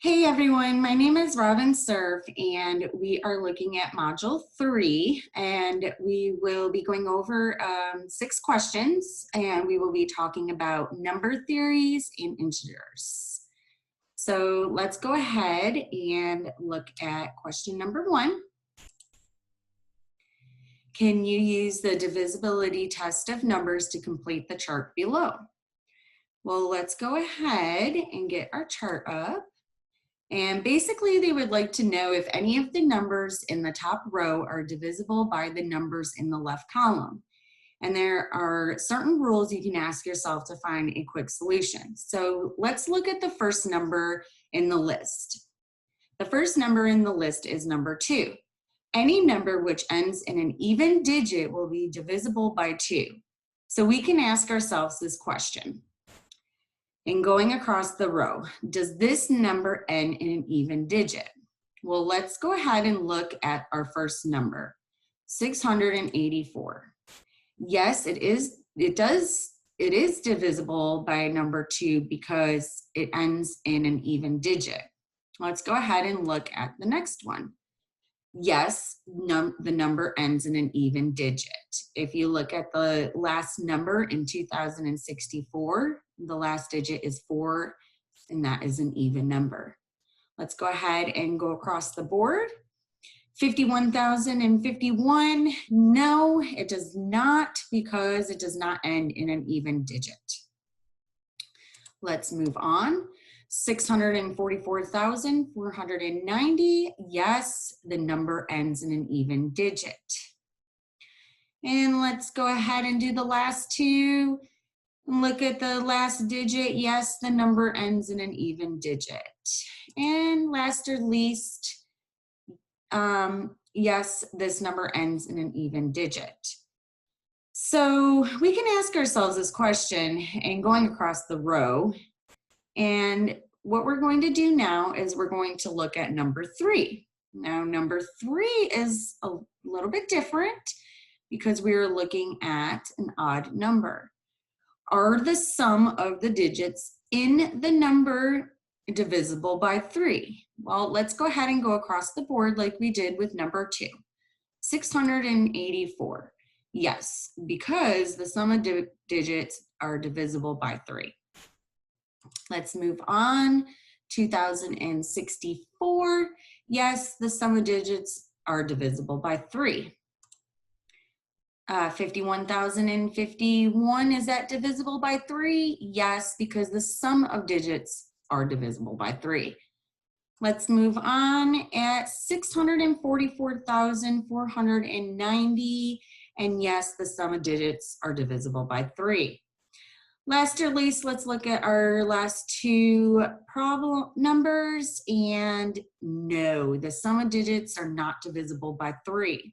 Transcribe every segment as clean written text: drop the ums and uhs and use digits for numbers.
Hey everyone, my name is Robin Surf and we are looking at Module 3 and we will be going over 6 questions and we will be talking about number theories and integers. So let's go ahead and look at question number 1. Can you use the divisibility test of numbers to complete the chart below? Well, let's go ahead and get our chart up. And basically, they would like to know if any of the numbers in the top row are divisible by the numbers in the left column. And there are certain rules you can ask yourself to find a quick solution. So let's look at the first number in the list. The first number in the list is number 2. Any number which ends in an even digit will be divisible by 2. So we can ask ourselves this question. And going across the row, does this number end in an even digit? Well, let's go ahead and look at our first number, 684. Yes, it is divisible by number 2 because it ends in an even digit. Let's go ahead and look at the next one. Yes, the number ends in an even digit. If you look at the last number in 2064, the last digit is 4, and that is an even number. Let's go ahead and go across the board. 51,051, no, it does not because it does not end in an even digit. Let's move on. 644,490, yes, the number ends in an even digit. And let's go ahead and do the last two. Look at the last digit, yes, the number ends in an even digit. And last or least, yes, this number ends in an even digit. So we can ask ourselves this question and going across the row. And what we're going to do now is we're going to look at number 3. Now, number 3 is a little bit different because we are looking at an odd number. Are the sum of the digits in the number divisible by 3? Well, let's go ahead and go across the board like we did with number 2. 684. Yes, because the sum of digits are divisible by 3. Let's move on. 2064. Yes, the sum of digits are divisible by 3. 51,051, is that divisible by 3? Yes, because the sum of digits are divisible by 3. Let's move on at 644,490, and yes, the sum of digits are divisible by 3. Last or least, let's look at our last 2 problem numbers, and no, the sum of digits are not divisible by 3.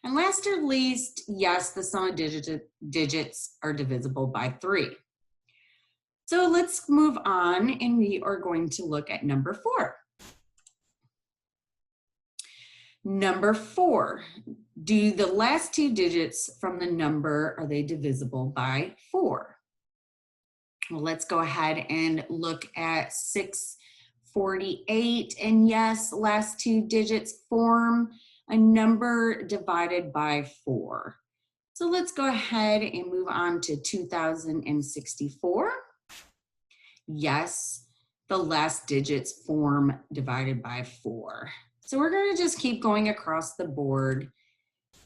And last or least, yes, the sum of digits are divisible by 3. So let's move on, and we are going to look at number 4. Number 4, do the last 2 digits from the number, are they divisible by 4? Well, let's go ahead and look at 648, and yes, last 2 digits form a number divided by 4. So let's go ahead and move on to 2064. Yes, the last digits form divided by 4. So we're going to just keep going across the board.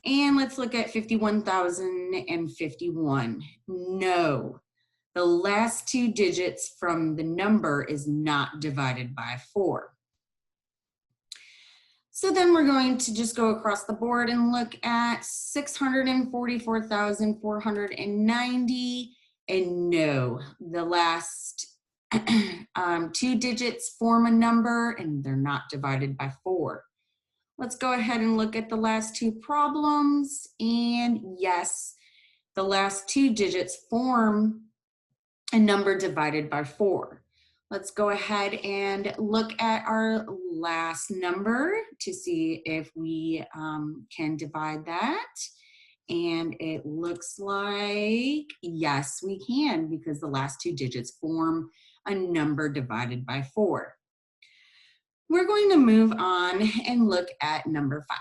And let's look at 51,051. No, the last 2 digits from the number is not divided by 4. So then we're going to just go across the board and look at 644,490, and no, the last 2 digits form a number and they're not divided by 4. Let's go ahead and look at the last 2 problems, and yes, the last 2 digits form a number divided by 4. Let's go ahead and look at our last number to see if we can divide that. And it looks like, yes, we can, because the last 2 digits form a number divided by 4. We're going to move on and look at number 5.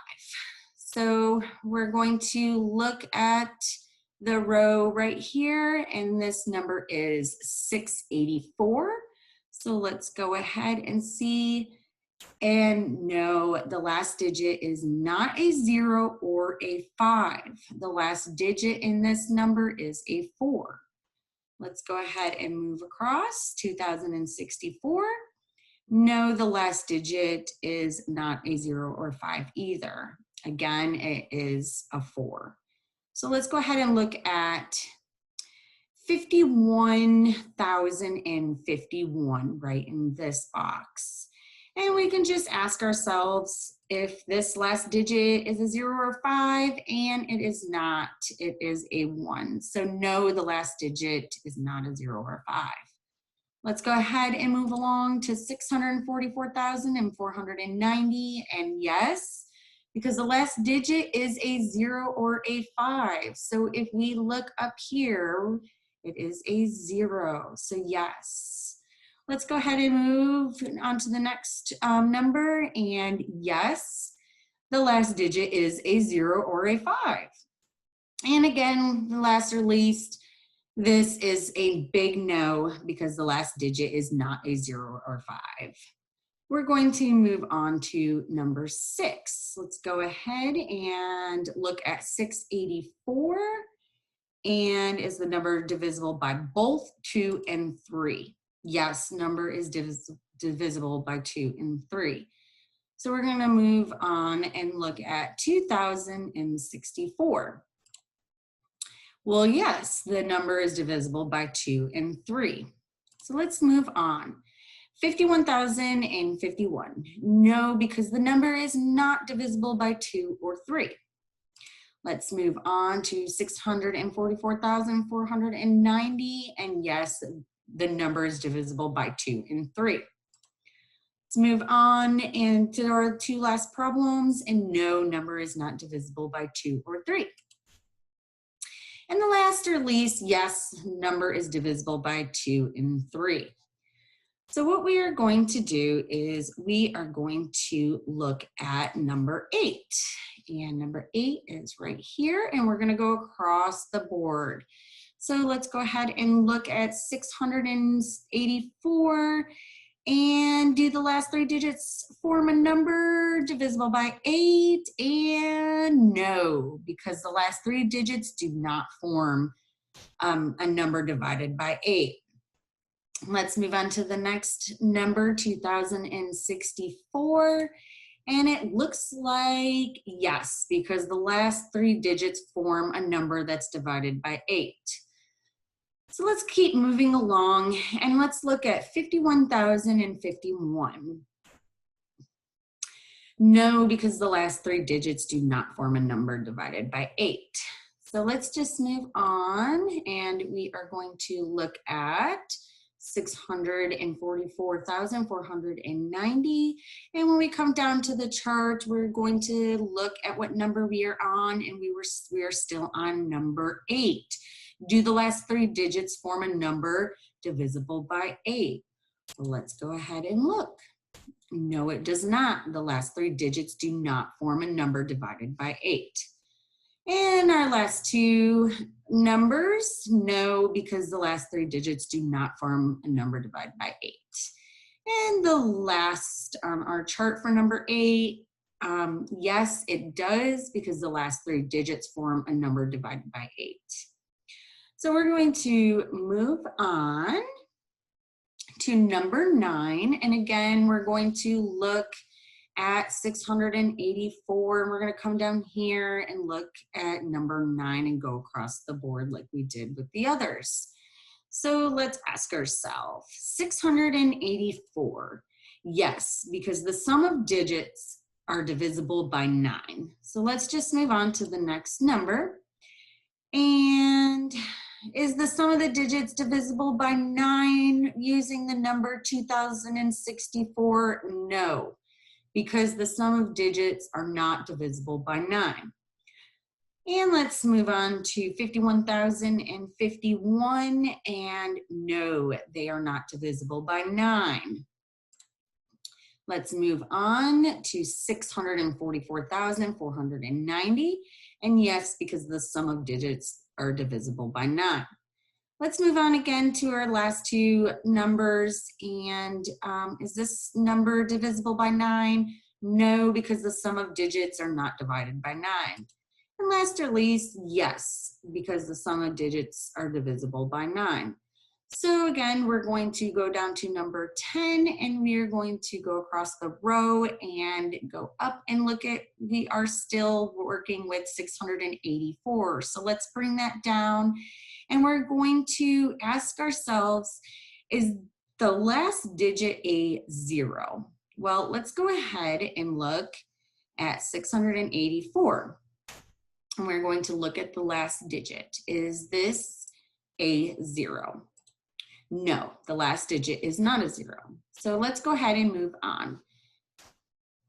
So we're going to look at the row right here, and this number is 684. So let's go ahead and see. And no, the last digit is not a 0 or a 5. The last digit in this number is a 4. Let's go ahead and move across. 2064. No, the last digit is not a 0 or 5 either. Again, it is a 4. So let's go ahead and look at 51,051 right in this box. And we can just ask ourselves if this last digit is a 0 or 5, and it is not, it is a 1. So no, the last digit is not a 0 or 5. Let's go ahead and move along to 644,490, and yes, because the last digit is a 0 or a 5. So if we look up here, it is a 0. So yes. Let's go ahead and move on to the next number, and yes, the last digit is a 0 or a 5. And again, the last or least, this is a big no because the last digit is not a 0 or 5. We're going to move on to number 6. Let's go ahead and look at 684. And is the number divisible by both 2 and 3? Yes, number is divisible by 2 and 3. So we're going to move on and look at 2064. Well, yes, the number is divisible by 2 and 3. So let's move on. 51,051. No, because the number is not divisible by 2 or 3. Let's move on to 644,490. And yes, the number is divisible by 2 and 3. Let's move on into our 2 last problems. And no, number is not divisible by 2 or 3. And the last or least, yes, number is divisible by 2 and 3. So what we are going to do is we are going to look at number 8. And number 8 is right here, and we're going to go across the board. So let's go ahead and look at 684, and do the last 3 digits form a number divisible by 8? And no, because the last 3 digits do not form a number divided by 8. Let's move on to the next number, 2064. And it looks like yes, because the last 3 digits form a number that's divided by 8. So let's keep moving along, and let's look at 51,051. No, because the last 3 digits do not form a number divided by 8. So let's just move on, and we are going to look at 644,490. And when we come down to the chart, we're going to look at what number we are on, and we are still on number 8. Do the last 3 digits form a number divisible by 8? So let's go ahead and look. No, it does not. The last 3 digits do not form a number divided by 8. And our last 2 numbers, no, because the last 3 digits do not form a number divided by 8. And the last, our chart for number 8, yes, it does, because the last 3 digits form a number divided by 8. So we're going to move on to number 9. And again, we're going to look at 684, and we're going to come down here and look at number 9 and go across the board like we did with the others. So let's ask ourselves, 684. Yes, because the sum of digits are divisible by 9. So let's just move on to the next number. And is the sum of the digits divisible by 9 using the number 2064? No, because the sum of digits are not divisible by 9. And let's move on to 51,051, and no, they are not divisible by 9. Let's move on to 644,490. And yes, because the sum of digits are divisible by 9. Let's move on again to our last two numbers. And is this number divisible by 9? No, because the sum of digits are not divided by 9. And last or least, yes, because the sum of digits are divisible by 9. So again, we're going to go down to number 10, and we're going to go across the row and go up and look at, we are still working with 684. So let's bring that down, and we're going to ask ourselves, is the last digit a 0? Well, let's go ahead and look at 684. And we're going to look at the last digit. Is this a 0? No, the last digit is not a 0. So let's go ahead and move on.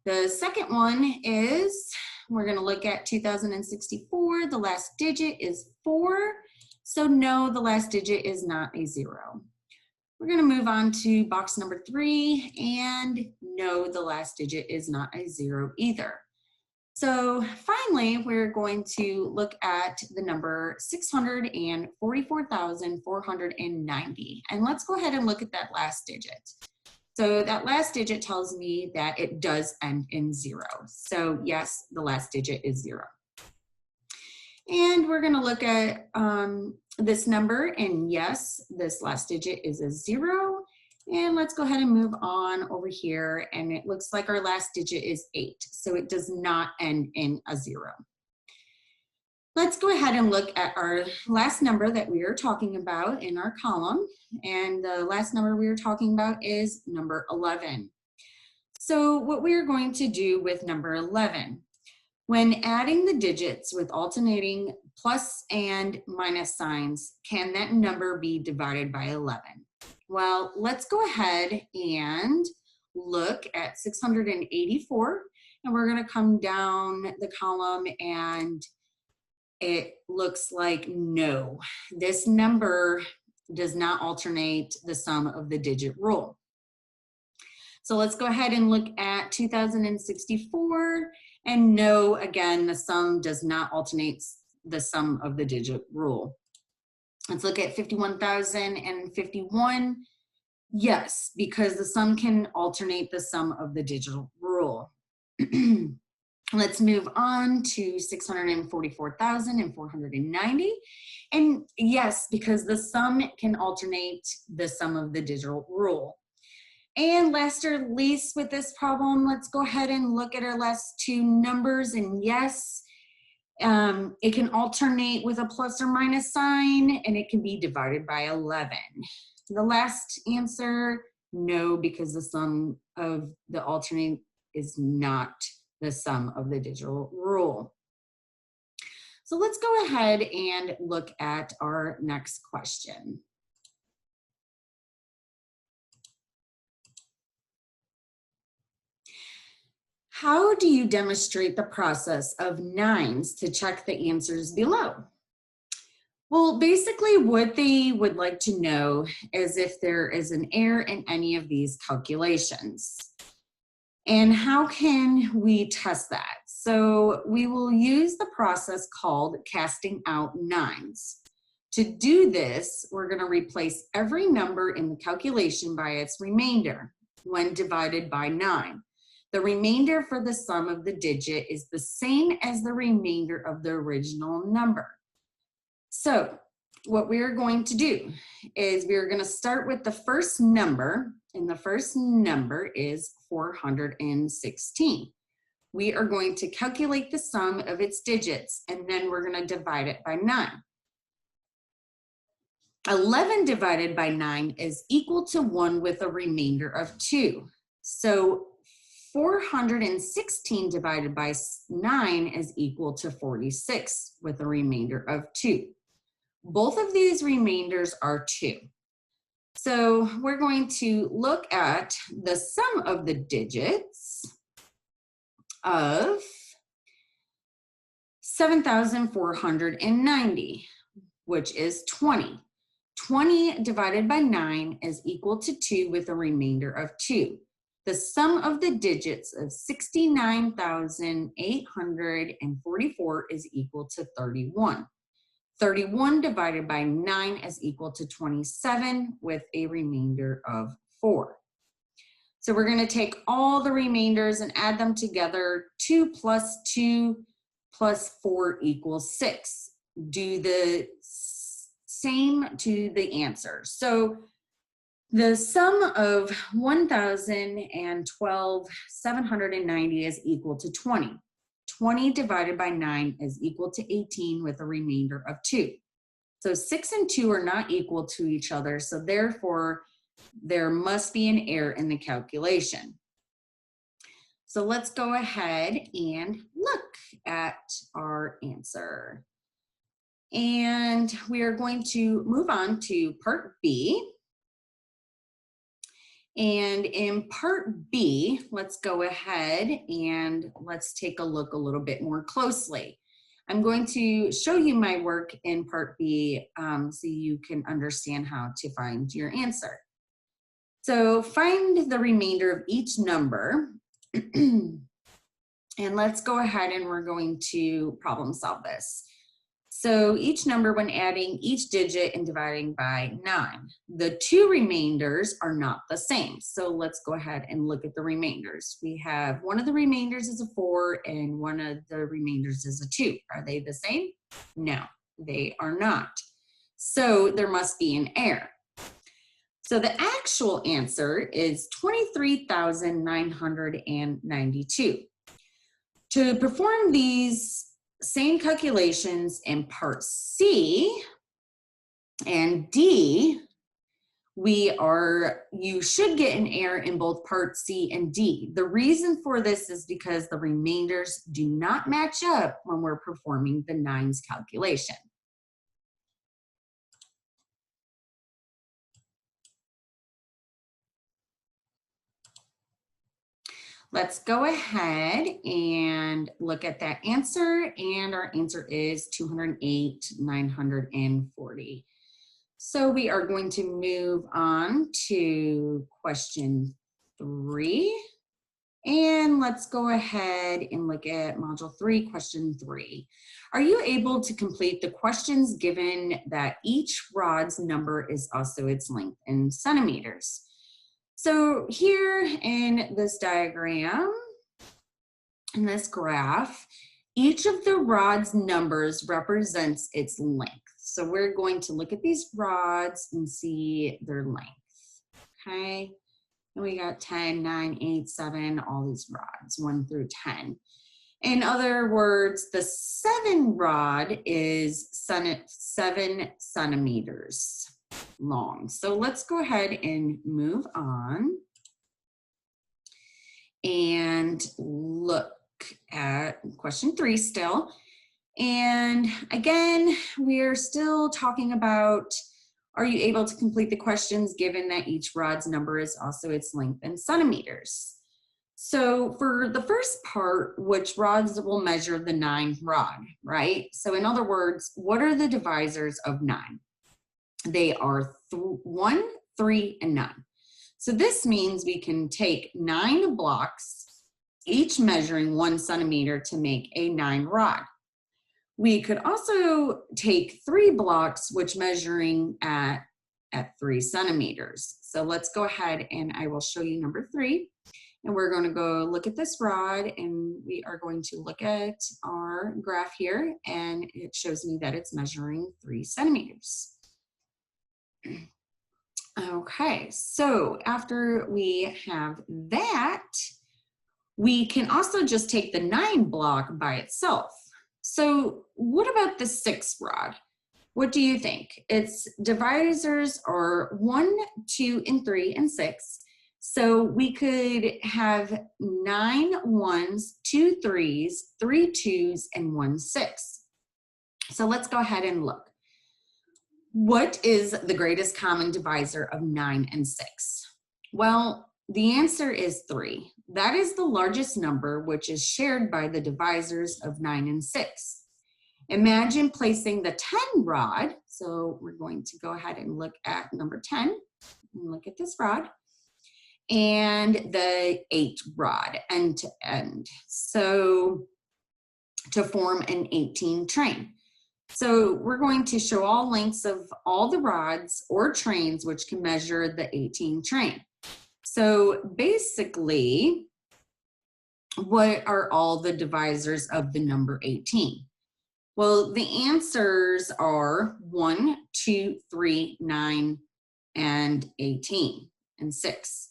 The second one is, we're going to look at 2064. The last digit is 4. So no, the last digit is not a 0. We're going to move on to box number 3, and no, the last digit is not a 0 either. So finally, we're going to look at the number 644,490. And let's go ahead and look at that last digit. So that last digit tells me that it does end in 0. So yes, the last digit is 0. And we're going to look at this number, and yes, this last digit is a 0. And let's go ahead and move on over here, and it looks like our last digit is 8, so it does not end in a 0. Let's go ahead and look at our last number that we are talking about in our column, and the last number we are talking about is number 11. So what we are going to do with number 11, when adding the digits with alternating plus and minus signs, can that number be divided by 11? Well, let's go ahead and look at 684, and we're going to come down the column, and it looks like no, this number does not alternate the sum of the digit rule. So let's go ahead and look at 2064, and no, again, the sum does not alternate the sum of the digit rule. Let's look at 51,051. Yes, because the sum can alternate the sum of the digital rule. Let's move on to 644,490. And yes, because the sum can alternate the sum of the digital rule. And last or least with this problem, let's go ahead and look at our last two numbers. And yes, it can alternate with a plus or minus sign, and it can be divided by 11. The last answer, no, because the sum of the alternate is not the sum of the digital rule. So let's go ahead and look at our next question. How do you demonstrate the process of nines to check the answers below? Well, basically what they would like to know is if there is an error in any of these calculations. And how can we test that? So we will use the process called casting out nines. To do this, we're going to replace every number in the calculation by its remainder when divided by 9. The remainder for the sum of the digit is the same as the remainder of the original number. So what we're going to do is we're going to start with the first number, and the first number is 416. We are going to calculate the sum of its digits, and then we're going to divide it by 9. 11 divided by 9 is equal to 1 with a remainder of 2. So 416 divided by 9 is equal to 46 with a remainder of 2. Both of these remainders are 2. So we're going to look at the sum of the digits of 7,490, which is 20. 20 divided by 9 is equal to 2 with a remainder of 2. the sum of the digits of 69,844 is equal to 31. 31 divided by 9 is equal to 27 with a remainder of 4. So we're going to take all the remainders and add them together. 2 plus 2 plus 4 equals 6. Do the same to the answer. So the sum of 1,012,790 is equal to 20. 20 divided by 9 is equal to 18 with a remainder of 2. So 6 and 2 are not equal to each other, so therefore there must be an error in the calculation. So let's go ahead and look at our answer. And we are going to move on to part B. And in part B, let's go ahead and let's take a look a little bit more closely. I'm going to show you my work in part B so you can understand how to find your answer. So find the remainder of each number. And let's go ahead and we're going to problem solve this. So each number when adding each digit and dividing by 9. The two remainders are not the same. So let's go ahead and look at the remainders. We have one of the remainders is a 4 and one of the remainders is a 2. Are they the same? No, they are not. So there must be an error. So the actual answer is 23,992. To perform these same calculations in part C and D, you should get an error in both part C and D. The reason for this is because the remainders do not match up when we're performing the nines calculation. Let's go ahead and look at that answer, and our answer is 208,940. So we are going to move on to question 3, and let's go ahead and look at module 3, question 3. Are you able to complete the questions given that each rod's number is also its length in centimeters? So here in this diagram, in this graph, each of the rod's numbers represents its length. So we're going to look at these rods and see their length, okay? And we got 10, 9, 8, 7, all these rods, 1 through 10. In other words, the 7 rod is 7 centimeters long. So let's go ahead and move on and look at question 3 still. And again, we're still talking about, are you able to complete the questions given that each rod's number is also its length in centimeters? So for the first part, which rods will measure the 9 rod, right? So in other words, what are the divisors of 9? They are 1, 3, and 9. So this means we can take 9 blocks, each measuring 1 centimeter to make a 9 rod. We could also take 3 blocks, which measuring at 3 centimeters. So let's go ahead and I will show you number 3. And we're going to go look at this rod, and we are going to look at our graph here, and it shows me that it's measuring 3 centimeters. Okay, so after we have that, we can also just take the 9 block by itself. So what about the 6 rod? What do you think? Its divisors are 1, 2, and 3, and 6. So we could have 9 ones, 2 threes, 3 twos, and 1 6. So let's go ahead and look. What is the greatest common divisor of 9 and 6? Well, the answer is 3. That is the largest number, which is shared by the divisors of 9 and 6. Imagine placing the 10 rod. So we're going to go ahead and look at number 10 and look at this rod. and the 8 rod end to end. So to form an 18 train. So we're going to show all lengths of all the rods or trains which can measure the 18 train. So basically, what are all the divisors of the number 18? Well, the answers are 1, 2, 3, 9, and 18, and 6.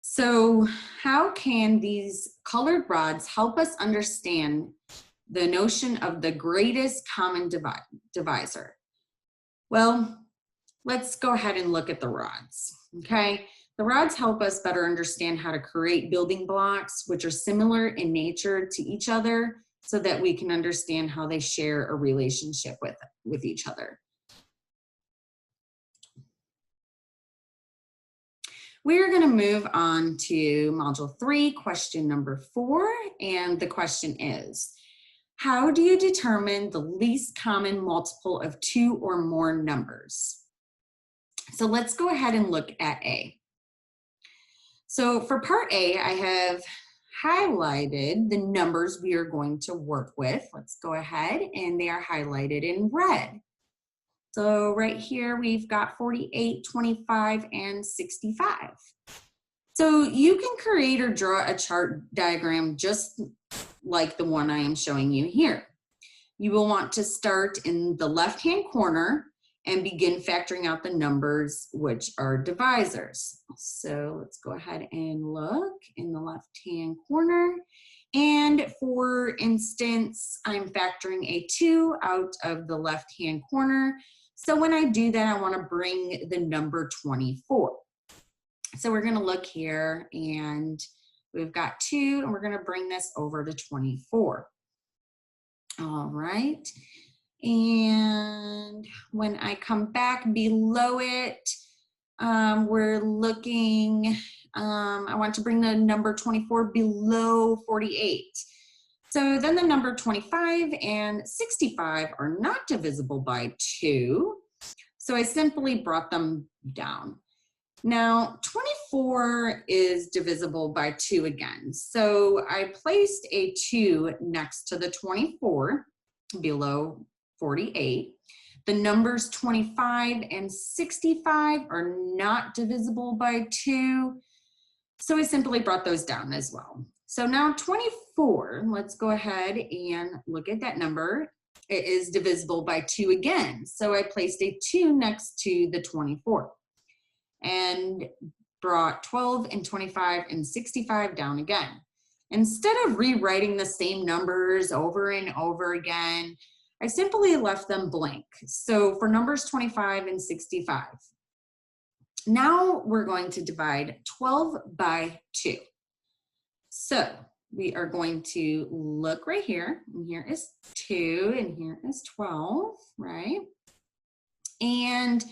So how can these colored rods help us understand the notion of the greatest common divisor? Well, let's go ahead and look at the rods, okay? The rods help us better understand how to create building blocks which are similar in nature to each other so that we can understand how they share a relationship with each other. We're going to move on to Module 3, question number 4, and the question is, how do you determine the least common multiple of 2 or more numbers? So let's go ahead and look at A. So for part A, I have highlighted the numbers we are going to work with. Let's go ahead, and they are highlighted in red. So right here, we've got 48, 25, and 65. So you can create or draw a chart diagram just like the one I am showing you here. You will want to start in the left-hand corner and begin factoring out the numbers which are divisors. So let's go ahead and look in the left-hand corner. And for instance, I'm factoring a 2 out of the left-hand corner. So when I do that, I want to bring the number 24. So we're going to look here, and we've got 2, and we're going to bring this over to 24. All right. And when I come back below it, we're looking, I want to bring the number 24 below 48. So then the number 25 and 65 are not divisible by 2. So I simply brought them down. Now, 24 is divisible by 2 again. So I placed a 2 next to the 24 below 48. The numbers 25 and 65 are not divisible by 2. So I simply brought those down as well. So now 24, let's go ahead and look at that number. It is divisible by 2 again. So I placed a 2 next to the 24 and brought 12 and 25 and 65 down again. Instead of rewriting the same numbers over and over again, I simply left them blank. So for numbers 25 and 65, now we're going to divide 12 by 2. So we are going to look right here, and here is 2, and here is 12, right? And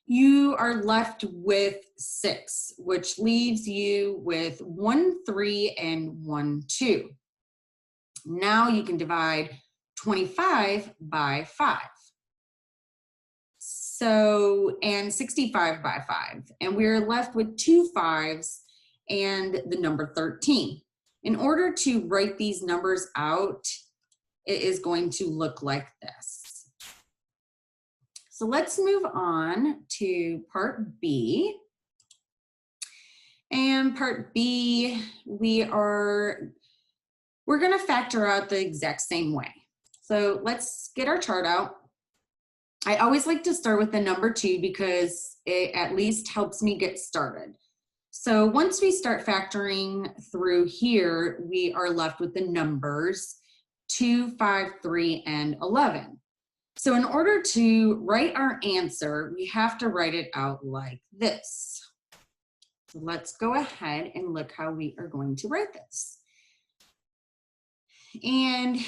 you are left with 6, which leaves you with 1, 3, and 1, 2. Now you can divide 25 by 5. So, and 65 by 5. And we're left with 2 5s and the number 13. In order to write these numbers out, it is going to look like this. So let's move on to part B. And part B, we're going to factor out the exact same way. So let's get our chart out. I always like to start with the number 2 because it at least helps me get started. So once we start factoring through here, we are left with the numbers 2, 5, 3, and 11. So in order to write our answer, we have to write it out like this. So let's go ahead and look how we are going to write this. And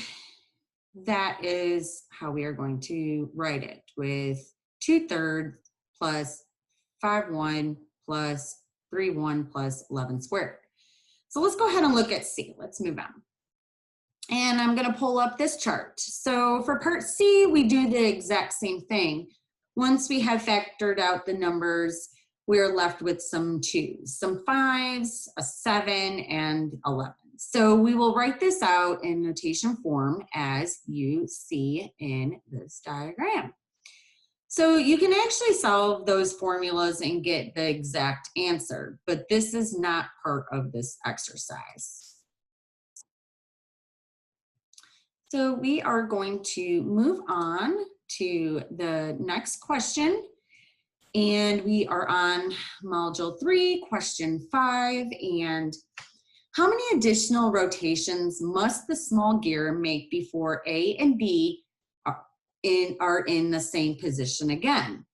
that is how we are going to write it, with 2/3 plus 5/1 plus 3/1 plus 11 squared. So let's go ahead and look at C. Let's move on. And I'm going to pull up this chart. So for part C, we do the exact same thing. Once we have factored out the numbers we're left with some 2s, some 5s, a 7, and 11. So we will write this out in notation form as you see in this diagram. So you can actually solve those formulas and get the exact answer, but this is not part of this exercise. So we are going to move on to the next question. And we are on module 3, question 5. And how many additional rotations must the small gear make before A and B are in the same position again?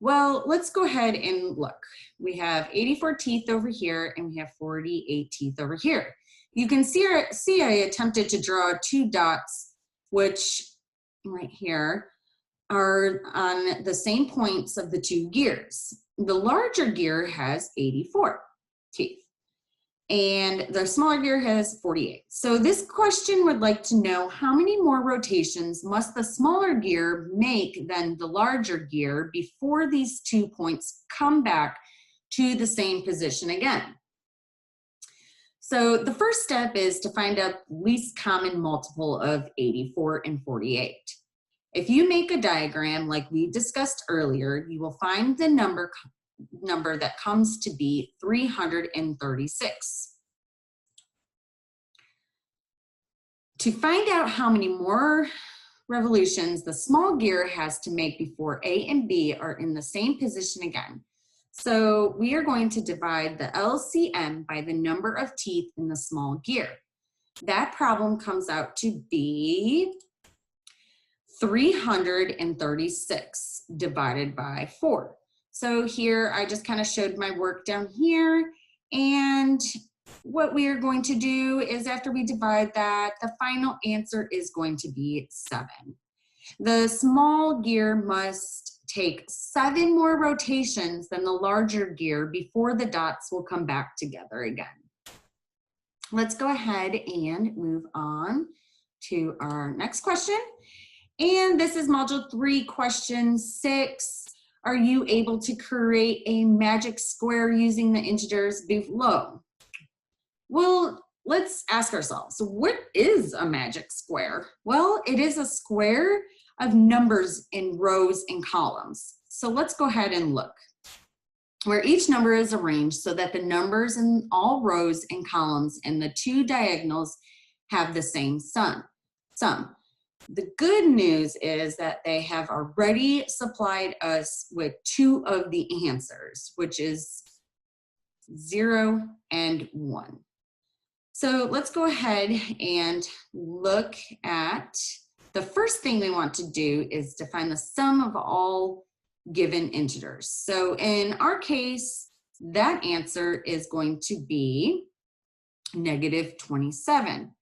Well, let's go ahead and look. We have 84 teeth over here and we have 48 teeth over here. You can see I attempted to draw 2 dots, which right here are on the same points of the 2 gears. The larger gear has 84 teeth and the smaller gear has 48. So this question would like to know how many more rotations must the smaller gear make than the larger gear before these 2 points come back to the same position again. So the first step is to find out the least common multiple of 84 and 48. If you make a diagram like we discussed earlier, you will find the number that comes to be 336. To find out how many more revolutions the small gear has to make before A and B are in the same position again. So we are going to divide the LCM by the number of teeth in the small gear. That problem comes out to be 336 divided by 4. So here I just kind of showed my work down here, and what we are going to do is after we divide that, the final answer is going to be 7. The small gear must take 7 more rotations than the larger gear before the dots will come back together again. Let's go ahead and move on to our next question. And this is module 3, question 6. Are you able to create a magic square using the integers below? Well, let's ask ourselves, what is a magic square? Well, it is a square of numbers in rows and columns. So let's go ahead and look. Where each number is arranged so that the numbers in all rows and columns and the 2 diagonals have the same sum. The good news is that they have already supplied us with 2 of the answers, which is 0 and 1. So let's go ahead and look at the first thing we want to do is to find the sum of all given integers. So in our case, that answer is going to be -27.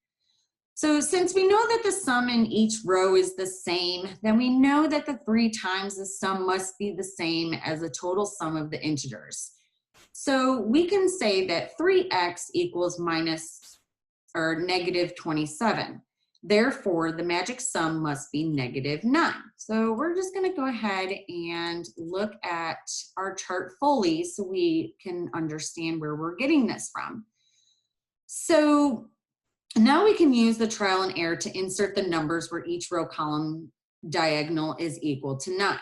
So since we know that the sum in each row is the same, then we know that the 3 times the sum must be the same as the total sum of the integers. So we can say that 3x equals -27. Therefore, the magic sum must be -9. So we're just going to go ahead and look at our chart fully so we can understand where we're getting this from. So now we can use the trial and error to insert the numbers where each row column diagonal is equal to 9.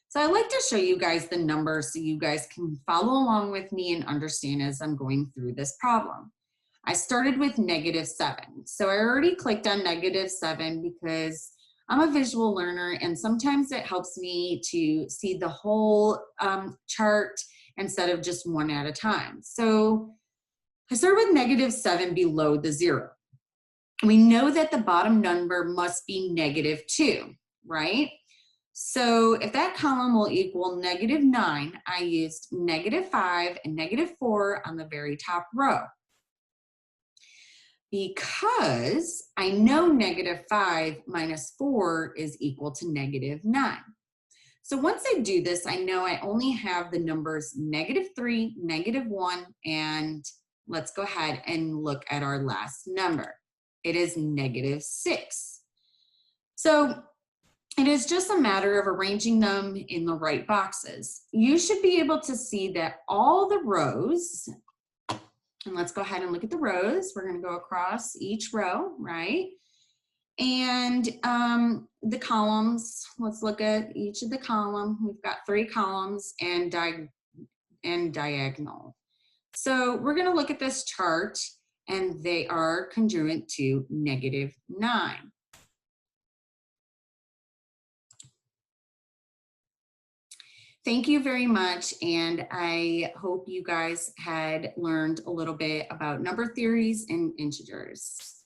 So I'd like to show you guys the numbers so you guys can follow along with me and understand as I'm going through this problem. I started with -7. So I already clicked on -7 because I'm a visual learner and sometimes it helps me to see the whole chart instead of just one at a time. So I start with -7 below the 0. We know that the bottom number must be -2, right? So if that column will equal -9, I used -5 and -4 on the very top row. Because I know -5 minus 4 is equal to -9. So once I do this, I know I only have the numbers -3, -1, and let's go ahead and look at our last number. It is -6. So It is just a matter of arranging them in the right boxes. You should be able to see that all the rows, and let's go ahead and look at the rows. We're going to go across each row, right? And the columns, let's look at each of the column. We've got 3 columns and diagonal. So we're going to look at this chart, and they are congruent to -9. Thank you very much, and I hope you guys had learned a little bit about number theories and integers.